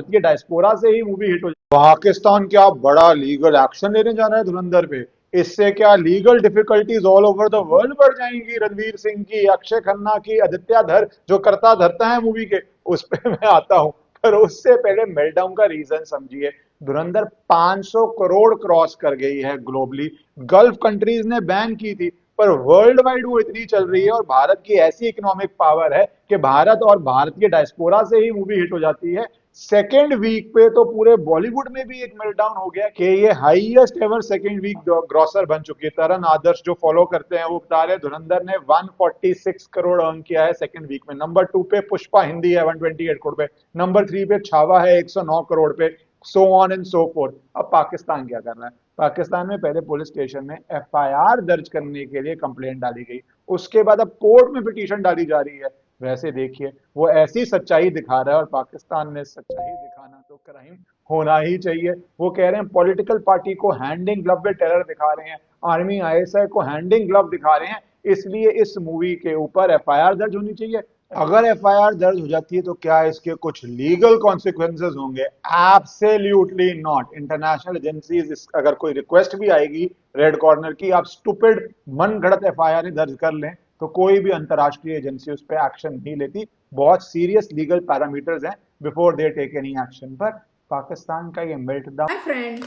के डायस्पोरा से ही movie hit हो जाए। पाकिस्तान क्या बड़ा लीगल एक्शन लेने जा रहा है धुरंधर पे। इससे क्या legal difficulties all over the world बढ़ जाएंगी। रणवीर सिंह की, अक्षय खन्ना की, आदित्य धर जो करता धरता है मूवी के, उस पे मैं आता हूं। पर उससे पहले मेल्टडाउन का रीजन समझिए। धुरंधर 500 करोड़ क्रॉस कर गई है ग्लोबली। गल्फ कंट्रीज ने बैन की थी, पर वर्ल्ड वाइड वो इतनी चल रही है। और भारत की ऐसी इकोनॉमिक पावर है कि भारत और भारत के डायस्पोरा से ही मूवी हिट हो जाती है। सेकेंड वीक पे तो पूरे बॉलीवुड में भी एक मेल्टडाउन हो गया कि ये highest ever second week grosser बन चुकी है। तरन आदर्श जो फॉलो करते हैं वो बता रहे हैं धुरंधर ने 146 करोड़ अर्न किया है सेकेंड वीक में। नंबर 2 पे पुष्पा हिंदी है 128 करोड़ पे। नंबर 3 पे छावा है 109 करोड़ पे। So on and so fourth. अब पाकिस्तान क्या कर रहा है? पाकिस्तान में पहले पुलिस स्टेशन में एफआईआर दर्ज करने के लिए कंप्लेंट डाली गई। उसके बाद अब कोर्ट में पिटीशन डाली जा रही है। वैसे देखिए वो ऐसी सच्चाई दिखा रहा है, और पाकिस्तान में सच्चाई दिखाना तो क्राइम होना ही चाहिए। वो कह रहे हैं पॉलिटिकल पार्टी को हैंडिंग ग्लव में टेरर दिखा रहे हैं, आर्मी आईएसआई को हैंडिंग ग्लव दिखा रहे हैं, इसलिए इस मूवी के ऊपर एफआईआर दर्ज होनी चाहिए। अगर एफआईआर दर्ज हो जाती है तो क्या इसके कुछ लीगल कॉन्सिक्वेंसेस होंगे? Absolutely not. इंटरनेशनल एजेंसीज अगर कोई रिक्वेस्ट भी आएगी रेड कॉर्नर की, आप स्टूपिड मन गढ़ंत एफआईआर दर्ज कर लें, तो कोई भी अंतर्राष्ट्रीय एजेंसी उस पर एक्शन नहीं लेती। बहुत सीरियस लीगल पैरामीटर्स हैं before they take any action. पर पाकिस्तान का ये meltdown. Hi friend,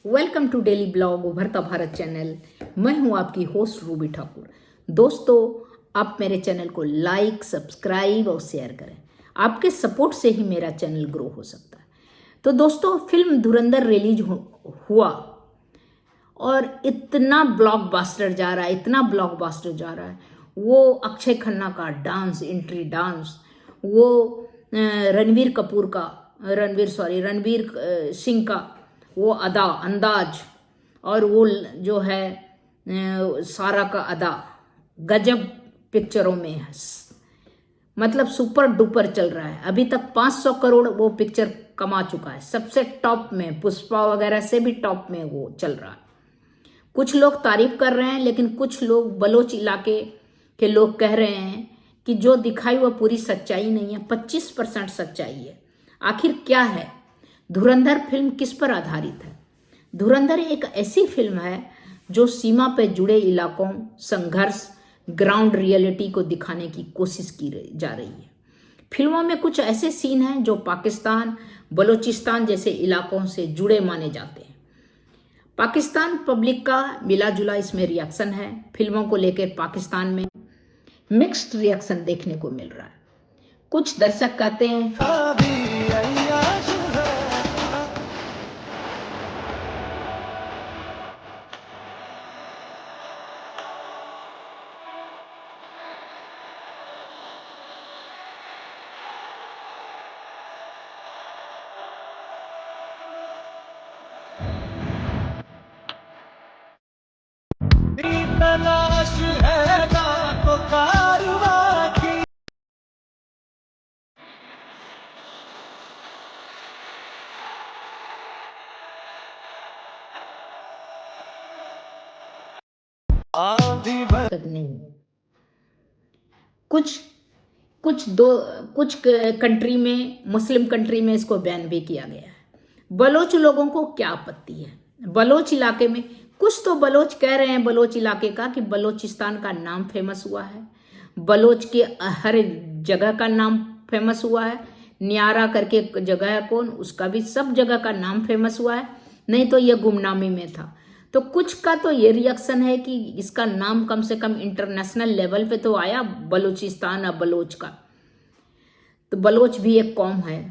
welcome to daily blog Ubharta Bharat channel. मैं हूं आपकी होस्ट रूबी ठाकुर। दोस्तों, आप मेरे चैनल को लाइक, सब्सक्राइब और शेयर करें। आपके सपोर्ट से ही मेरा चैनल ग्रो हो सकता है। तो दोस्तों, फिल्म धुरंधर रिलीज हुआ और इतना ब्लॉकबस्टर जा रहा है, इतना ब्लॉकबस्टर जा रहा है। वो अक्षय खन्ना का डांस, एंट्री डांस, वो रणवीर सिंह का वो अदा अंदाज, और वो जो है सारा का अदा गजब पिक्चरों में है। मतलब सुपर डुपर चल रहा है। अभी तक 500 करोड़ वो पिक्चर कमा चुका है। सबसे टॉप में, पुष्पा वगैरह से भी टॉप में वो चल रहा है। कुछ लोग तारीफ कर रहे हैं, लेकिन कुछ लोग बलोच इलाके के लोग कह रहे हैं कि जो दिखाई वह पूरी सच्चाई नहीं है, 25% सच्चाई है। आखिर क्या है? धुरंधर फिल्म किस पर आधारित है? धुरंधर एक ऐसी फिल्म है जो सीमा पर जुड़े इलाकों, संघर्ष, ग्राउंड रियलिटी को दिखाने की कोशिश की जा रही है। फिल्मों में कुछ ऐसे सीन हैं जो पाकिस्तान, बलूचिस्तान जैसे इलाकों से जुड़े माने जाते हैं। पाकिस्तान पब्लिक का मिला जुला इसमें रिएक्शन है। फिल्मों को लेकर पाकिस्तान में मिक्स्ड रिएक्शन देखने को मिल रहा है। कुछ दर्शक कहते हैं तलाश है तो कारवां की। आंधी नहीं। कुछ कुछ दो कुछ कंट्री में, मुस्लिम कंट्री में इसको बैन भी किया गया है। बलोच लोगों को क्या आपत्ति है? बलोच इलाके में कुछ तो बलोच कह रहे हैं, बलोच इलाके का, कि बलोचिस्तान का नाम फेमस हुआ है। बलोच के हर जगह का नाम फेमस हुआ है। नियारा करके एक जगह है, कौन, उसका भी सब जगह का नाम फेमस हुआ है। नहीं तो ये गुमनामी में था। तो कुछ का तो ये रिएक्शन है कि इसका नाम कम से कम इंटरनेशनल लेवल पे तो आया, बलूचिस्तान और बलोच का। तो बलोच भी एक कौम है।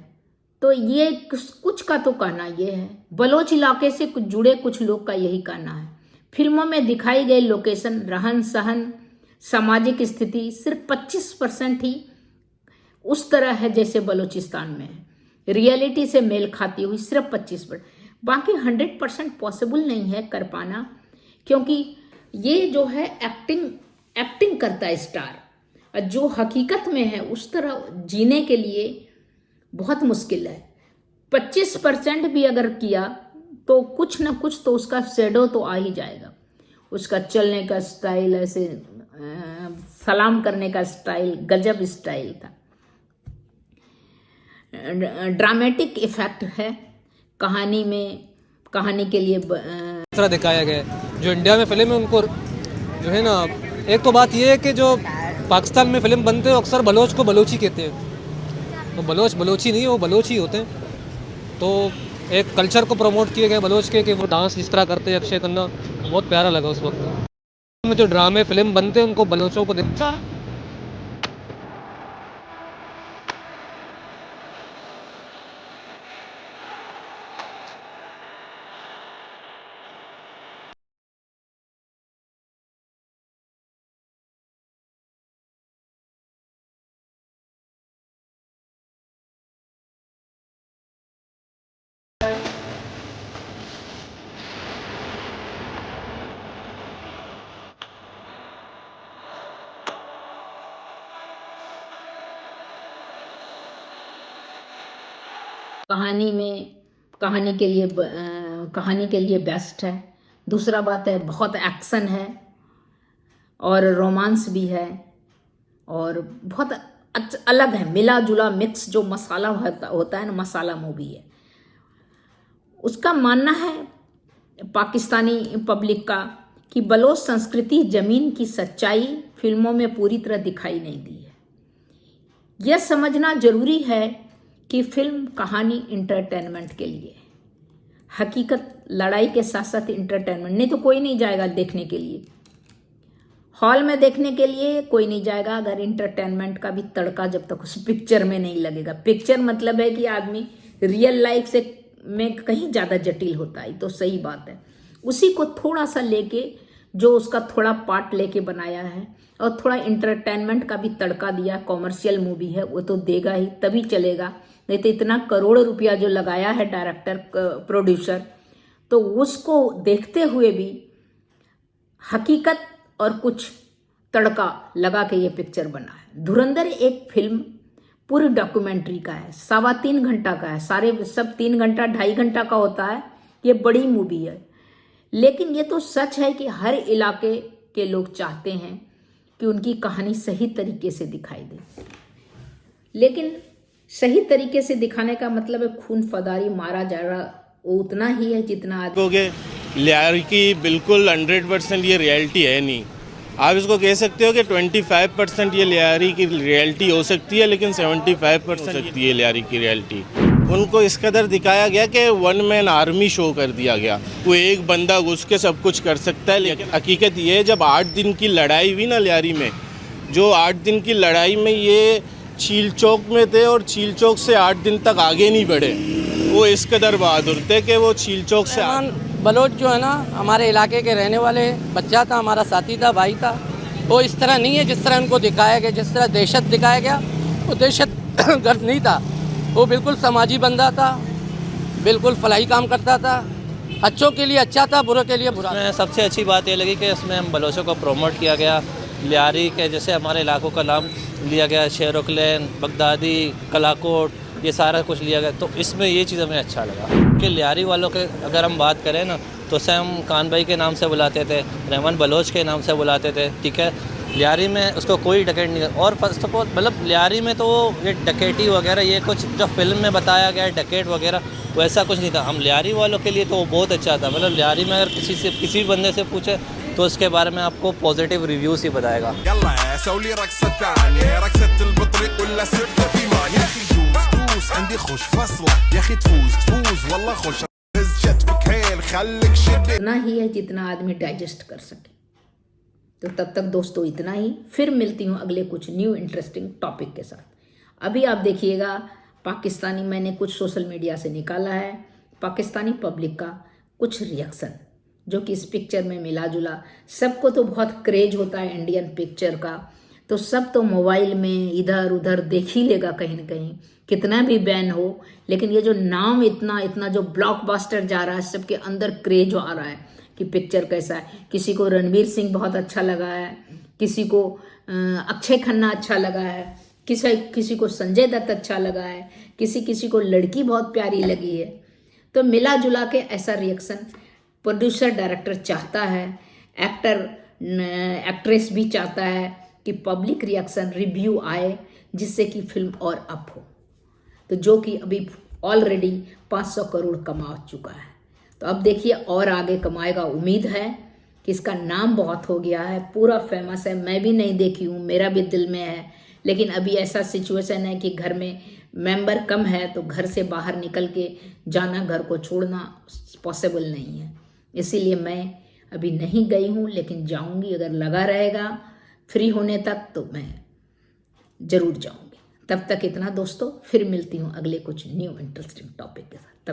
तो ये कुछ का तो कहना ये है। बलोच इलाके से कुछ जुड़े कुछ लोग का यही कहना है। फिल्मों में दिखाई गई लोकेशन, रहन सहन, सामाजिक स्थिति सिर्फ 25% ही उस तरह है जैसे बलूचिस्तान में है। रियलिटी से मेल खाती हुई सिर्फ 25%। बाकी 100% पॉसिबल नहीं है कर पाना, क्योंकि ये जो है एक्टिंग करता है स्टार, और जो हकीकत में है उस तरह जीने के लिए बहुत मुश्किल है। 25% भी अगर किया तो कुछ ना कुछ तो उसका शेडो तो आ ही जाएगा। उसका चलने का स्टाइल, ऐसे सलाम करने का स्टाइल, गजब स्टाइल था। ड्रामेटिक इफेक्ट है कहानी में, कहानी के लिए तरह दिखाया गया है। जो इंडिया में फिल्म है उनको जो है ना, एक तो बात ये है कि जो पाकिस्तान में फिल्म बनते हैं अक्सर बलोच को बलोची कहते हैं, तो बलोच बलोची नहीं है, वो बलोची होते हैं। तो एक कल्चर को प्रमोट किए गए बलोच के कि वो डांस जिस तरह करते हैं अक्षय खन्ना, बहुत प्यारा लगा उस वक्त में। जो ड्रामे फिल्म बनते हैं उनको बलोचों को देखा। कहानी के लिए बेस्ट है। दूसरा बात है बहुत एक्शन है और रोमांस भी है और बहुत अलग है, मिला जुला मिक्स जो मसाला होता है ना, मसाला मूवी है। उसका मानना है पाकिस्तानी पब्लिक का कि बलोच संस्कृति जमीन की सच्चाई फिल्मों में पूरी तरह दिखाई नहीं दी है। यह समझना जरूरी है कि फिल्म कहानी इंटरटेनमेंट के लिए, हकीकत लड़ाई के साथ साथ इंटरटेनमेंट, नहीं तो कोई नहीं जाएगा देखने के लिए। हॉल में देखने के लिए कोई नहीं जाएगा अगर इंटरटेनमेंट का भी तड़का जब तक उस पिक्चर में नहीं लगेगा। पिक्चर मतलब है कि आदमी रियल लाइफ से में कहीं ज़्यादा जटिल होता है, तो सही बात है। उसी को थोड़ा सा लेके, जो उसका थोड़ा पार्ट लेके बनाया है और थोड़ा इंटरटेनमेंट का भी तड़का दिया, कॉमर्शियल मूवी है वो तो देगा ही, तभी चलेगा। नहीं तो इतना करोड़ रुपया जो लगाया है डायरेक्टर प्रोड्यूसर, तो उसको देखते हुए भी हकीकत और कुछ तड़का लगा के ये पिक्चर बना है। धुरंधर एक फिल्म पूरी डॉक्यूमेंट्री का है, 3.25 घंटा का है, सारे सब 3 घंटा 2.5 घंटा का होता है। ये बड़ी मूवी है, लेकिन ये तो सच है कि हर इलाके के लोग चाहते हैं कि उनकी कहानी सही तरीके से दिखाई दे। लेकिन सही तरीके से दिखाने का मतलब है खून फदारी, मारा जा रहा, वो उतना ही है जितना लियारी की बिल्कुल 100% ये रियलिटी है नहीं। आप इसको कह सकते हो कि 25% ये लियारी की रियलिटी हो सकती है, लेकिन 75% हो सकती है लियारी की रियलिटी। उनको इस कदर दिखाया गया कि 1 मैन आर्मी शो कर दिया गया, वो एक बंदा घुस के सब कुछ कर सकता है। लेकिन हकीकत ये है, जब 8 दिन की लड़ाई हुई ना लियारी में, जो 8 दिन की लड़ाई में ये चील चौक में थे और चील चौक से 8 दिन तक आगे नहीं बढ़े, वो इस कदर बहादुर थे कि वो चील चौक से बलोच जो है ना, हमारे इलाके के रहने वाले बच्चा था, हमारा साथी था, भाई था। वो इस तरह नहीं है जिस तरह उनको दिखाया गया, जिस तरह दहशत दिखाया गया, वो दहशत गर्द नहीं था। वो बिल्कुल समाजी बंदा था, बिल्कुल फलाही काम करता था, अच्छों के लिए अच्छा था, बुरों के लिए बुरा। सबसे अच्छी बात ये लगी कि इसमें हम बलोचों को प्रोमोट किया गया। लियारी के जैसे हमारे इलाकों का नाम लिया गया, शेरोकलैन, बगदादी, कलाकोट, ये सारा कुछ लिया गया। तो इसमें ये चीज़ हमें अच्छा लगा कि लियारी वालों के अगर हम बात करें ना, तो उसे हम खान भाई के नाम से बुलाते थे, रहमान बलोच के नाम से बुलाते थे, ठीक है। लियारी में उसको कोई डकैत नहीं, और फर्स्ट ऑफ ऑल मतलब लियारी में तो ये डकैती वगैरह ये कुछ जो फिल्म में बताया गया है डकैत वगैरह, वैसा कुछ नहीं था। हम लियारी वालों के लिए तो वो बहुत अच्छा था। मतलब लियारी में अगर किसी भी बंदे से पूछे तो उसके बारे में आपको पॉजिटिव रिव्यूज़ ही बताएगा। इतना ही है जितना आदमी डाइजेस्ट कर सके। तो तब तक दोस्तों इतना ही, फिर मिलती हूँ अगले कुछ न्यू इंटरेस्टिंग टॉपिक के साथ। अभी आप देखिएगा पाकिस्तानी, मैंने कुछ सोशल मीडिया से निकाला है पाकिस्तानी पब्लिक का कुछ रिएक्शन, जो कि इस पिक्चर में मिला जुला। सबको तो बहुत क्रेज होता है इंडियन पिक्चर का, तो सब तो मोबाइल में इधर उधर देख ही लेगा कहीं ना कहीं, कितना भी बैन हो। लेकिन ये जो नाम इतना जो ब्लॉकबस्टर जा रहा है, सबके अंदर क्रेज आ रहा है कि पिक्चर कैसा है। किसी को रणवीर सिंह बहुत अच्छा लगा है, किसी को अक्षय खन्ना अच्छा लगा है, किसी को संजय दत्त अच्छा लगा है, किसी को लड़की बहुत प्यारी लगी है। तो मिला जुला के ऐसा रिएक्शन प्रोड्यूसर डायरेक्टर चाहता है, एक्ट्रेस भी चाहता है कि पब्लिक रिएक्शन रिव्यू आए, जिससे कि फिल्म और अप हो। तो जो कि अभी ऑलरेडी 500 करोड़ कमा चुका है। तो अब देखिए और आगे कमाएगा। उम्मीद है कि इसका नाम बहुत हो गया है, पूरा फेमस है। मैं भी नहीं देखी हूँ, मेरा भी दिल में है, लेकिन अभी ऐसा सिचुएशन है कि घर में मेंबर कम है, तो घर से बाहर निकल के जाना, घर को छोड़ना पॉसिबल नहीं है। इसीलिए मैं अभी नहीं गई हूँ, लेकिन जाऊँगी। अगर लगा रहेगा फ्री होने तक तो मैं ज़रूर जाऊँगी। तब तक इतना दोस्तों, फिर मिलती हूँ अगले कुछ न्यू इंटरेस्टिंग टॉपिक के साथ। तब